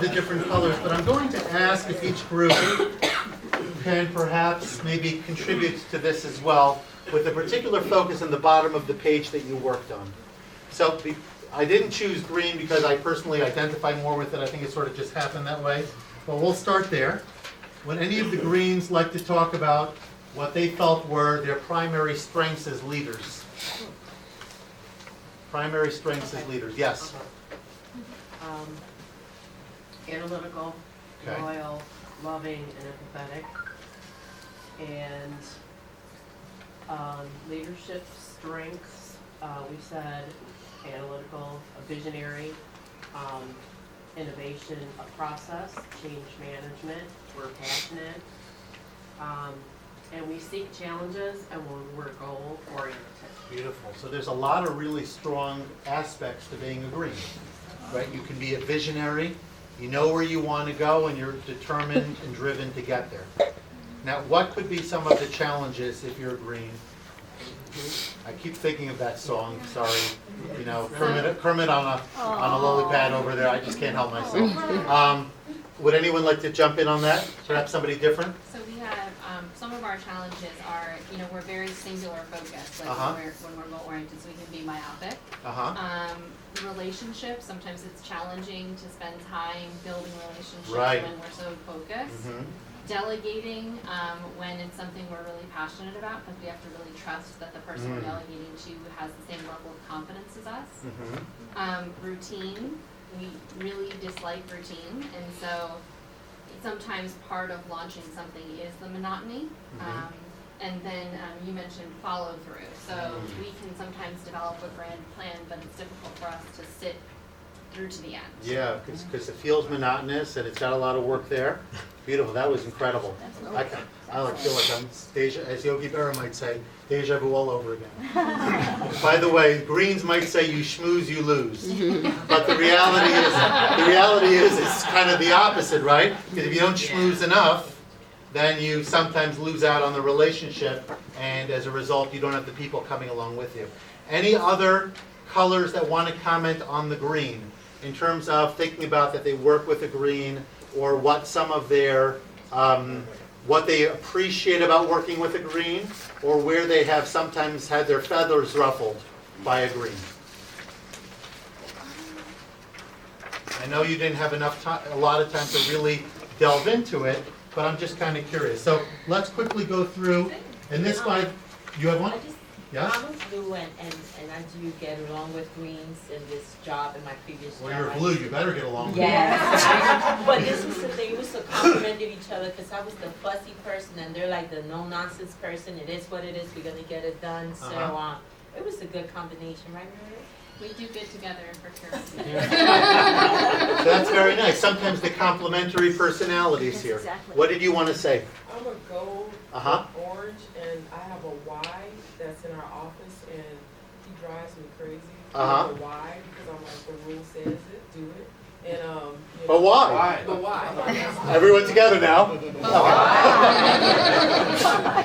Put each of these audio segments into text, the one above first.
the different colors, but I'm going to ask if each group can perhaps maybe contribute to this as well, with a particular focus in the bottom of the page that you worked on. So I didn't choose green because I personally identify more with it. I think it sort of just happened that way. But we'll start there. Would any of the greens like to talk about what they felt were their primary strengths as leaders? Primary strengths as leaders, yes. Analytical, Okay. loyal, loving, and empathetic. And leadership strengths, we said analytical, a visionary, innovation, a process, change management, we're passionate, and we seek challenges and we're goal oriented. Beautiful. So there's a lot of really strong aspects to being a green, right? You can be a visionary, you know where you want to go, and you're determined and driven to get there. Now, what could be some of the challenges if you're green? I keep thinking of that song, sorry, you know, Kermit on a lily pad over there, I just can't help myself. Would anyone like to jump in on that? Perhaps somebody different? So we have, some of our challenges are, you know, we're very singular focused, like when we're goal oriented, so we can be myopic. Relationships, sometimes it's challenging to spend time building relationships when we're so focused. Delegating, when it's something we're really passionate about, because we have to really trust that the person we're delegating to has the same level of confidence as us. Routine, we really dislike routine, and so sometimes part of launching something is the monotony. And then you mentioned follow through. So we can sometimes develop a grand plan, but it's difficult for us to sit through to the end. Yeah, because it feels monotonous and it's got a lot of work there. Beautiful, that was incredible. I feel like I'm, as Yogi Berra might say, deja vu all over again. By the way, Greens might say you schmooze, you lose. But the reality is it's kind of the opposite, right? Because if you don't schmooze enough, then you sometimes lose out on the relationship, and as a result, you don't have the people coming along with you. Any other colors that want to comment on the green in terms of thinking about that they work with a green, or what some of their, what they appreciate about working with a green, or where they have sometimes had their feathers ruffled by a green? I know you didn't have enough time, a lot of time to really delve into it, but I'm just kind of curious. So let's quickly go through, and this slide, you have one? Yes? I was blue and I do get along with greens in this job, in my previous job. Well, you're blue, you better get along with it. Yes. But this was the thing, we so complimented each other, because I was the fussy person and they're like the no-nonsense person. It is what it is, we're going to get it done. So it was a good combination, right, Mary? We do good together for sure. So that's very nice. Sometimes the complementary personalities here. Exactly. What did you want to say? I'm a gold, orange, and I have a Y that's in our office, and he drives me crazy. The Y, because I'm like, the rule says it, do it. And you know, But why? the Y. Everyone together now.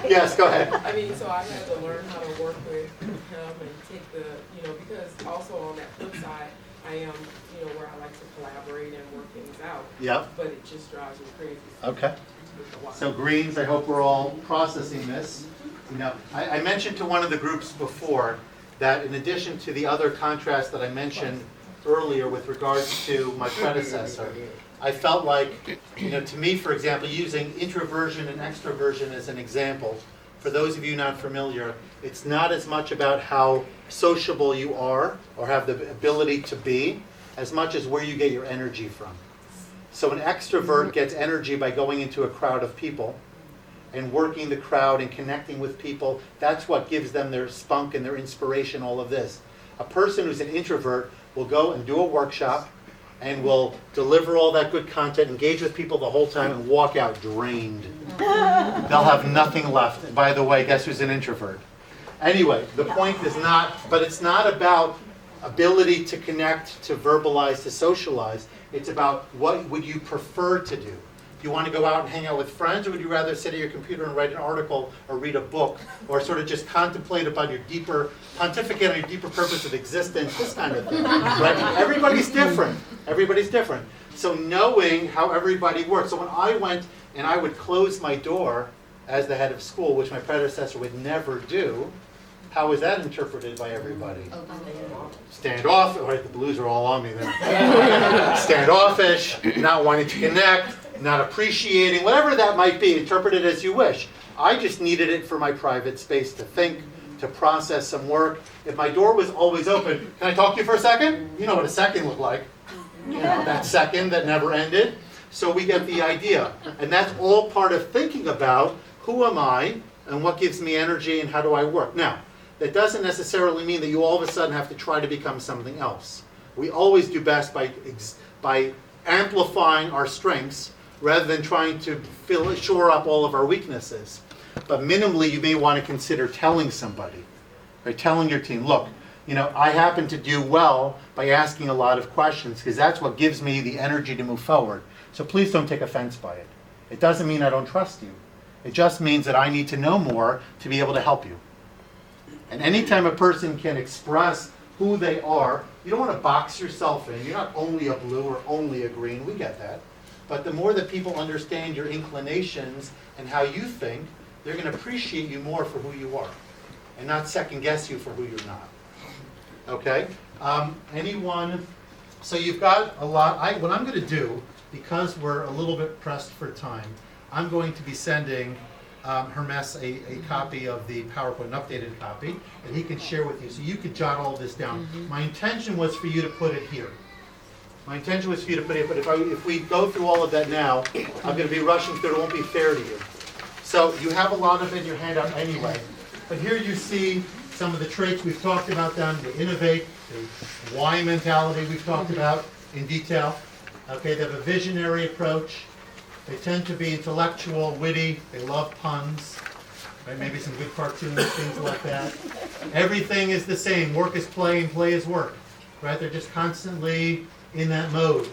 Yes, go ahead. I mean, so I had to learn how to work with him and take the, you know, because also on that flip side, I am, you know, where I like to collaborate and work things out. Yep. But it just drives me crazy. Okay. With the Y. So greens, I hope we're all processing this. You know, I mentioned to one of the groups before that in addition to the other contrast that I mentioned earlier with regards to my predecessor, I felt like, you know, to me, for example, using introversion and extroversion as an example, for those of you not familiar, it's not as much about how sociable you are or have the ability to be, as much as where you get your energy from. So an extrovert gets energy by going into a crowd of people and working the crowd and connecting with people. That's what gives them their spunk and their inspiration, all of this. A person who's an introvert will go and do a workshop and will deliver all that good content, engage with people the whole time, and walk out drained. They'll have nothing left. And by the way, guess who's an introvert? Anyway, the point is not, but it's not about ability to connect, to verbalize, to socialize. It's about what would you prefer to do. you want to go out and hang out with friends, or would you rather sit at your computer and write an article or read a book, or sort of just contemplate about your deeper, pontificate on your deeper purpose of existence, this kind of thing, right? Everybody's different. Everybody's different. So knowing how everybody works. So when I went and I would close my door as the head of school, which my predecessor would never do, how was that interpreted by everybody? Standoff, right, the blues are all on me then. Standoffish, not wanting to connect, not appreciating, whatever that might be, interpret it as you wish. I just needed it for my private space to think, to process some work. If my door was always open, can I talk to you for a second? You know what a second looked like. You know, that second that never ended. So we get the idea. And that's all part of thinking about who am I and what gives me energy and how do I work. Now, that doesn't necessarily mean that you all of a sudden have to try to become something else. We always do best by amplifying our strengths rather than trying to shore up all of our weaknesses. But minimally, you may want to consider telling somebody, right? Telling your team, look, I happen to do well by asking a lot of questions because that's what gives me the energy to move forward. So please don't take offense by it. It doesn't mean I don't trust you. It just means that I need to know more to be able to help you. And anytime a person can express who they are, you don't want to box yourself in. You're not only a blue or only a green. We get that. But the more that people understand your inclinations and how you think, they're going to appreciate you more for who you are and not second guess you for who you're not. Okay? Anyone? So you've got a lot. What I'm going to do, because we're a little bit pressed for time, I'm going to be sending Hermes a copy of the PowerPoint, an updated copy, and he can share with you. So you could jot all this down. My intention was for you to put it here. My intention was for you to put it, but if we go through all of that now, I'm going to be rushing through it. It won't be fair to you. So you have a lot of it in your handout anyway. But here you see some of the traits we've talked about them, the innovate, the why mentality we've talked about in detail. Okay, they have a visionary approach. They tend to be intellectual, witty. They love puns. Right? Maybe some good cartoons, things like that. Everything is the same. Work is play and play is work. Right? They're just constantly in that mode.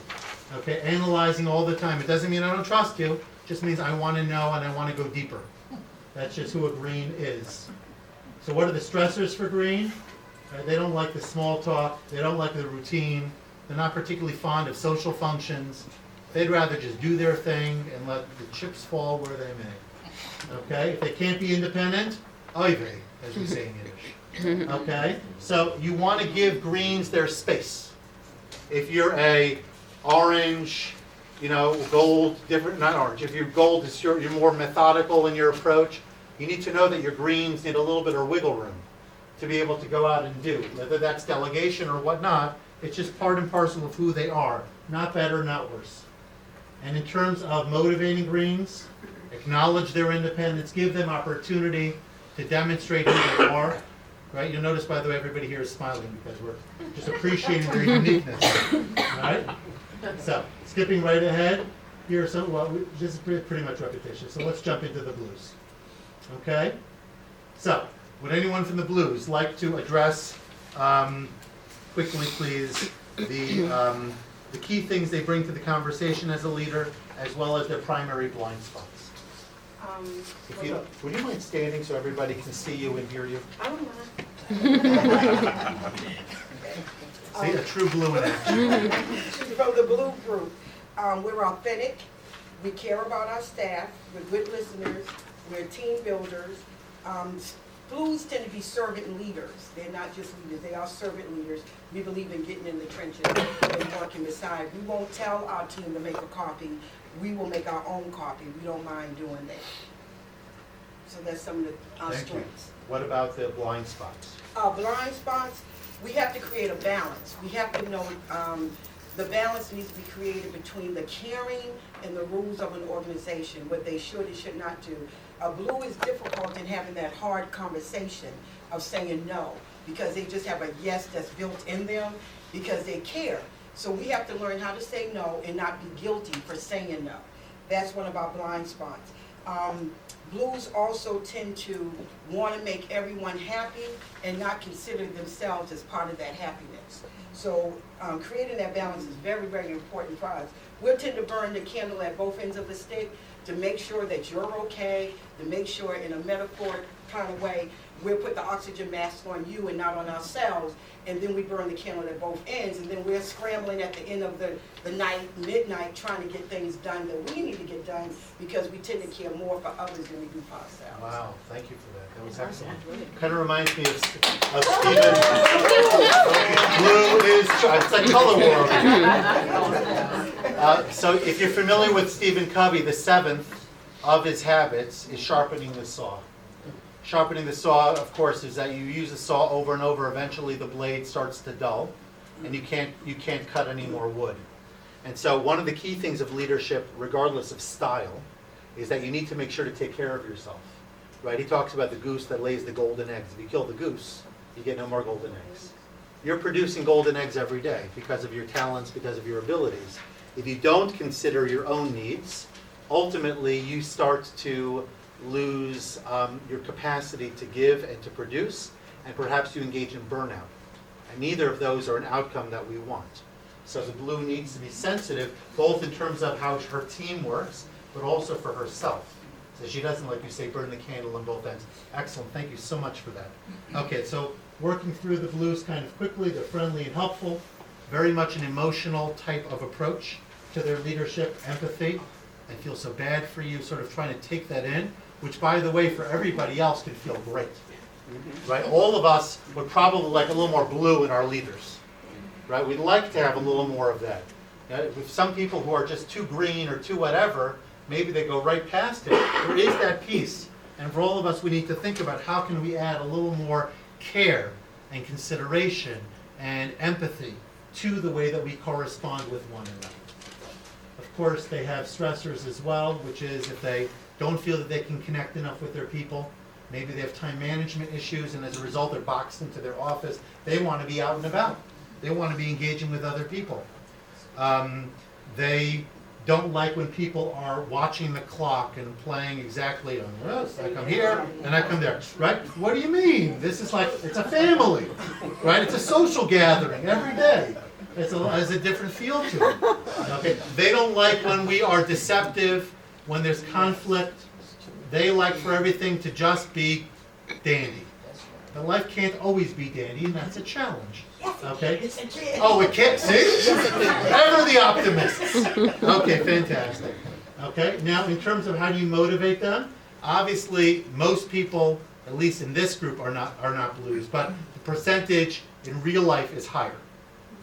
Okay, analyzing all the time. It doesn't mean I don't trust you. It just means I want to know and I want to go deeper. That's just who a green is. So what are the stressors for green? Right? They don't like the small talk. They don't like the routine. They're not particularly fond of social functions. They'd rather just do their thing and let the chips fall where they may. Okay? If they can't be independent, oy vey, as we say in Yiddish. Okay? So you want to give greens their space. If you're a orange, gold, different, not orange. If you're gold, you're more methodical in your approach. You need to know that your greens need a little bit of wiggle room to be able to go out and do. Whether that's delegation or whatnot, it's just part and parcel of who they are. Not better, not worse. And in terms of motivating greens, acknowledge their independence, give them opportunity to demonstrate who they are. Right? You'll notice, by the way, everybody here is smiling because we're just appreciating their uniqueness. Right? So, skipping right ahead, here are some, this is pretty much repetition, so let's jump into the blues. Okay? So, would anyone from the blues like to address, quickly please, the key things they bring to the conversation as a leader, as well as their primary blind spots? Would you mind standing so everybody can see you and hear you? I don't mind. See, a true blue in action. From the blue group, we're authentic, we care about our staff, we're good listeners, we're team builders. Blues tend to be servant leaders. They're not just leaders, they are servant leaders. We believe in getting in the trenches and working beside. We won't tell our team to make a copy. We will make our own copy. We don't mind doing that. So that's some of our Thank you. strengths. What about the blind spots? Blind spots, we have to create a balance. We have to know the balance needs to be created between the caring and the rules of an organization, what they should and should not do. Blue is difficult in having that hard conversation of saying no, because they just have a yes that's built in them because they care. So we have to learn how to say no and not be guilty for saying no. That's one of our blind spots. Blues also tend to want to make everyone happy and not consider themselves as part of that happiness. So creating that balance is very, very important for us. we'll tend to burn the candle at both ends of the stick to make sure that you're okay, to make sure in a metaphor kind of way, we'll put the oxygen mask on you and not on ourselves, and then we burn the candle at both ends, and then we're scrambling at the end of the night, midnight, trying to get things done that we need to get done because we tend to care more for others than we do for ourselves. Wow, thank you for that. That was excellent. Kind of reminds me of Stephen. Blue is, it's like color world. So if you're familiar with Stephen Covey, the 7th of his habits is sharpening the saw. Sharpening the saw, of course, is that you use the saw over and over. Eventually, the blade starts to dull, and you can't cut any more wood. And so, one of the key things of leadership, regardless of style, is that you need to make sure to take care of yourself. Right? He talks about the goose that lays the golden eggs. If you kill the goose, you get no more golden eggs. You're producing golden eggs every day because of your talents, because of your abilities. If you don't consider your own needs, ultimately you start to lose your capacity to give and to produce, and perhaps you engage in burnout. And neither of those are an outcome that we want. So the blue needs to be sensitive, both in terms of how her team works, but also for herself. So she doesn't, like you say, burn the candle on both ends. Excellent, thank you so much for that. Okay, so working through the blues kind of quickly, they're friendly and helpful, very much an emotional type of approach to their leadership, empathy. I feel so bad for you, sort of trying to take that in, which, by the way, for everybody else can feel great. Right? All of us would probably like a little more blue in our leaders. Right? We'd like to have a little more of that. With some people who are just too green or too whatever, maybe they go right past it. There is that piece. And for all of us, we need to think about how can we add a little more care and consideration and empathy to the way that we correspond with one another. Of course, they have stressors as well, which is if they don't feel that they can connect enough with their people, maybe they have time management issues, and as a result they're boxed into their office. They want to be out and about. They want to be engaging with other people. They don't like when people are watching the clock and playing exactly on this. I come here and I come there. Right? What do you mean? This is like, it's a family. Right? It's a social gathering every day. It has a different feel to it. Okay? They don't like when we are deceptive, when there's conflict. They like for everything to just be dandy. But life can't always be dandy, and that's a challenge. Okay? Oh, it can't? See? Ever the optimists. Okay, fantastic. Okay, now in terms of how do you motivate them? Obviously, most people, at least in this group, are not blues, but the percentage in real life is higher.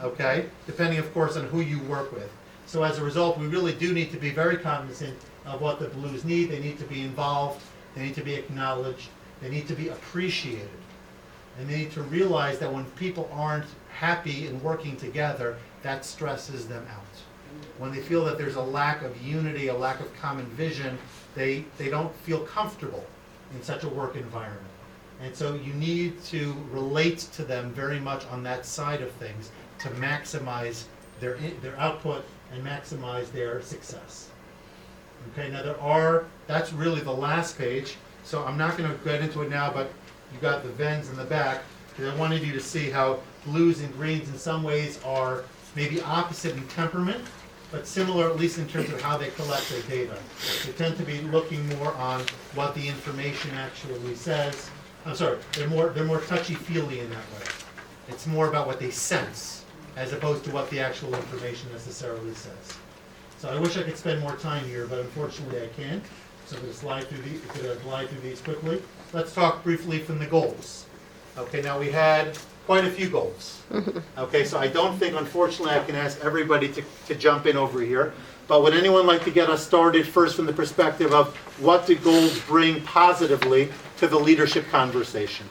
Okay? Depending, of course, on who you work with. So as a result, we really do need to be very cognizant of what the blues need. They need to be involved. They need to be acknowledged. They need to be appreciated. And they need to realize that when people aren't happy and working together, that stresses them out. When they feel that there's a lack of unity, a lack of common vision, they don't feel comfortable in such a work environment. And so you need to relate to them very much on that side of things to maximize their output and maximize their success. Okay, now that's really the last page, so I'm not going to get into it now, but you got the Venns in the back, because I wanted you to see how blues and greens in some ways are maybe opposite in temperament, but similar at least in terms of how they collect their data. They tend to be looking more on what the information actually says. I'm sorry, they're more touchy-feely in that way. It's more about what they sense, as opposed to what the actual information necessarily says. So I wish I could spend more time here, but unfortunately I can't. So I'm going to slide through these quickly. Let's talk briefly from the goals. Okay, now we had quite a few goals. Okay, so I don't think, unfortunately, I can ask everybody to jump in over here. But would anyone like to get us started first from the perspective of what do goals bring positively to the leadership conversation?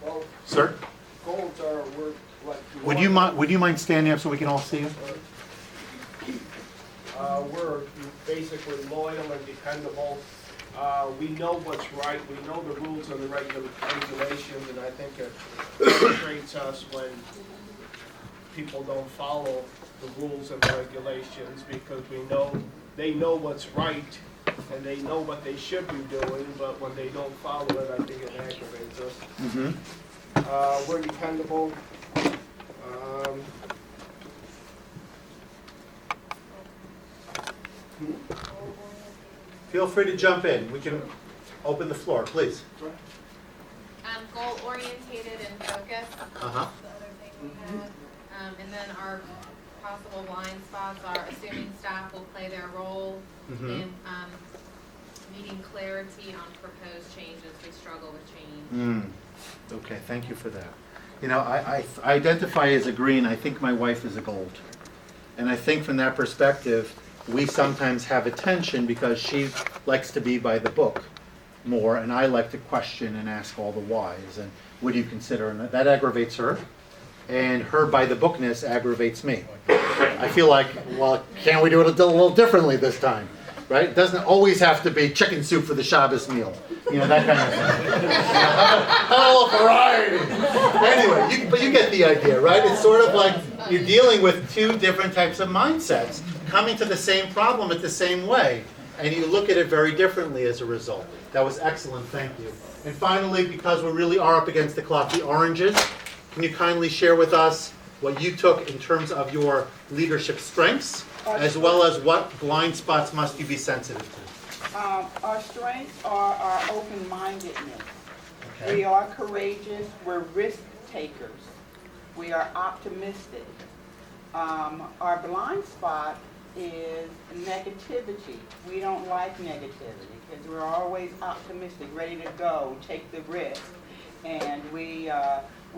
Well, Sir? goals are work like. Would you mind standing up so we can all see you? We're basically loyal and dependable. We know what's right. We know the rules and the regulations, and I think it frustrates us when people don't follow the rules and the regulations, because they know what's right and they know what they should be doing, but when they don't follow it, I think it aggravates us. Mm-hmm. We're dependable. Feel free to jump in. We can open the floor, please. Goal orientated and focused. Uh-huh. The other thing we had. And then our possible blind spots are assuming staff will play their role in needing clarity on proposed changes. We struggle with change. Okay, thank you for that. You know, I identify as a green. I think my wife is a gold. And I think from that perspective, we sometimes have a tension because she likes to be by the book more, and I like to question and ask all the whys. And what do you consider? And that aggravates her. And her by the bookness aggravates me. I feel like, well, can't we do it a little differently this time? Right? It doesn't always have to be chicken soup for the Shabbos meal. You know, that kind of thing. How variety. Anyway, but you get the idea, right? It's sort of like you're dealing with two different types of mindsets coming to the same problem at the same way. And you look at it very differently as a result. That was excellent, thank you. And finally, because we really are up against the clock, the oranges. Can you kindly share with us what you took in terms of your leadership strengths, as well as what blind spots must you be sensitive to? Our strengths are our open-mindedness. Okay. We are courageous. We're risk takers. We are optimistic. Our blind spot is negativity. We don't like negativity because we're always optimistic, ready to go, take the risk, and we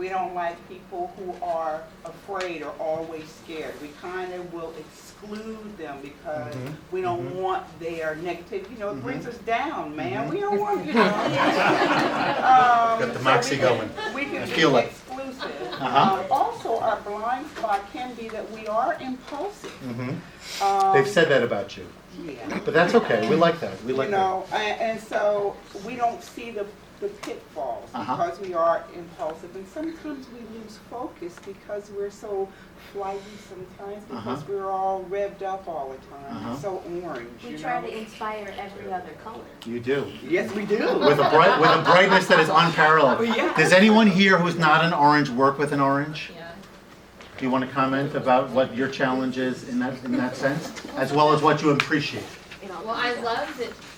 don't like people who are afraid or always scared. We kind of will exclude them because we don't want their negativity. You know, it brings us down, man. We don't want, you know. Got the moxie going. We can feel be it. exclusive. Uh-huh. Also, our blind spot can be that we are impulsive. They've said that about you. Yeah. But that's okay. We like that. We like You know, and so we don't see the pitfalls because we are impulsive, and sometimes we lose focus because we're so flighty sometimes because we're all revved up all the time, so orange. We try to inspire every other color. that. You do. Yes, we do. With a brightness that is unparalleled. Yeah. Does anyone here who's not an orange work with an orange? Yeah. Do you want to comment about what your challenge is in that sense, as well as what you appreciate? Well, I love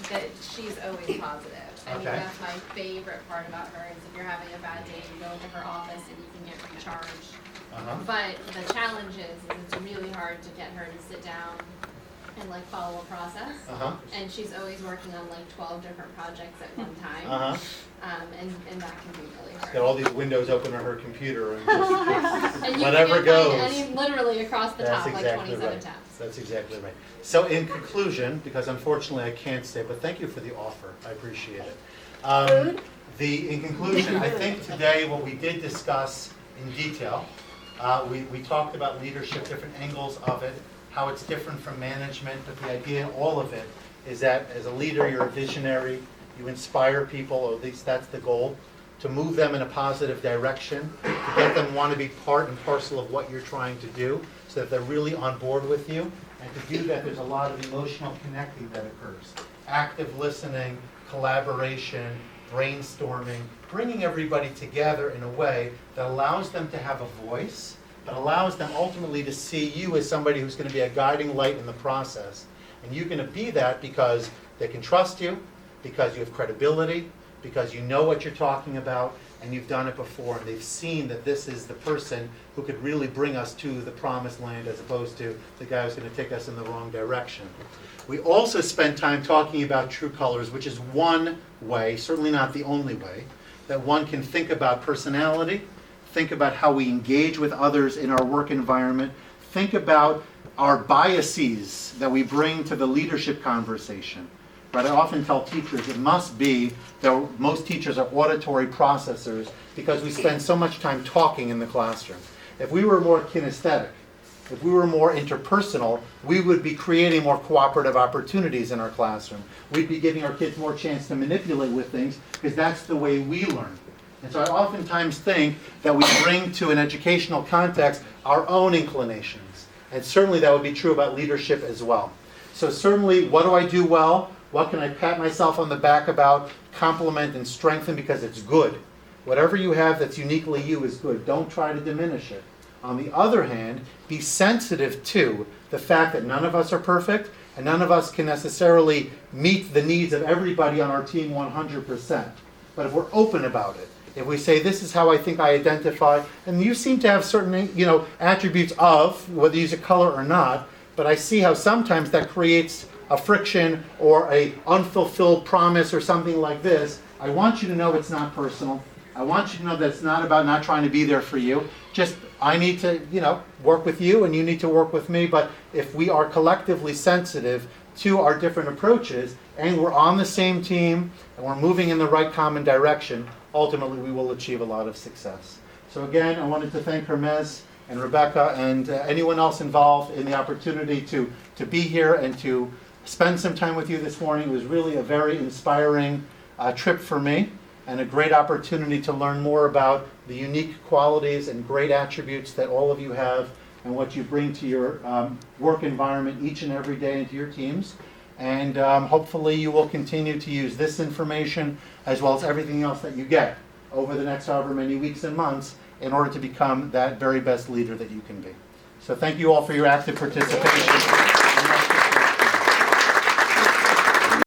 that she's always positive. I mean, Okay. that's my favorite part about her is if you're having a bad day, you go into her office and you can get recharged. But the challenge is it's really hard to get her to sit down and like follow a process. And she's always working on like 12 different projects at one time. And that can be really hard. Got all these windows open on her computer and just And you whatever can't goes. find any literally across the That's top, like exactly 27 right. tabs. That's exactly right. So in conclusion, because unfortunately I can't stay, but thank you for the offer. I appreciate it. In conclusion, I think today what we did discuss in detail, we talked about leadership, different angles of it, how it's different from management, but the idea in all of it is that as a leader, you're a visionary, you inspire people, or at least that's the goal, to move them in a positive direction, to get them want to be part and parcel of what you're trying to do, so that they're really on board with you. And to do that, there's a lot of emotional connecting that occurs. Active listening, collaboration, brainstorming, bringing everybody together in a way that allows them to have a voice, but allows them ultimately to see you as somebody who's going to be a guiding light in the process. And you're going to be that because they can trust you, because you have credibility, because you know what you're talking about, and you've done it before, and they've seen that this is the person who could really bring us to the promised land as opposed to the guy who's going to take us in the wrong direction. We also spent time talking about true colors, which is one way, certainly not the only way, that one can think about personality, think about how we engage with others in our work environment, think about our biases that we bring to the leadership conversation. But I often tell teachers it must be that most teachers are auditory processors because we spend so much time talking in the classroom. If we were more kinesthetic, if we were more interpersonal, we would be creating more cooperative opportunities in our classroom. We'd be giving our kids more chance to manipulate with things because that's the way we learn. And so I oftentimes think that we bring to an educational context our own inclinations. And certainly that would be true about leadership as well. So certainly, what do I do well? What can I pat myself on the back about, compliment and strengthen because it's good? Whatever you have that's uniquely you is good. Don't try to diminish it. On the other hand, be sensitive to the fact that none of us are perfect and none of us can necessarily meet the needs of everybody on our team 100%. But if we're open about it, if we say, this is how I think I identify, and you seem to have certain, attributes of, whether you use a color or not, but I see how sometimes that creates a friction or a unfulfilled promise or something like this. I want you to know it's not personal. I want you to know that it's not about not trying to be there for you. Just, I need to, work with you and you need to work with me. But if we are collectively sensitive to our different approaches and we're on the same team and we're moving in the right common direction, ultimately we will achieve a lot of success. So again, I wanted to thank Hermes and Rebecca and anyone else involved in the opportunity to be here and to spend some time with you this morning. It was really a very inspiring trip for me and a great opportunity to learn more about the unique qualities and great attributes that all of you have and what you bring to your work environment each and every day and to your teams. And hopefully you will continue to use this information as well as everything else that you get over the next however many weeks and months in order to become that very best leader that you can be. So thank you all for your active participation.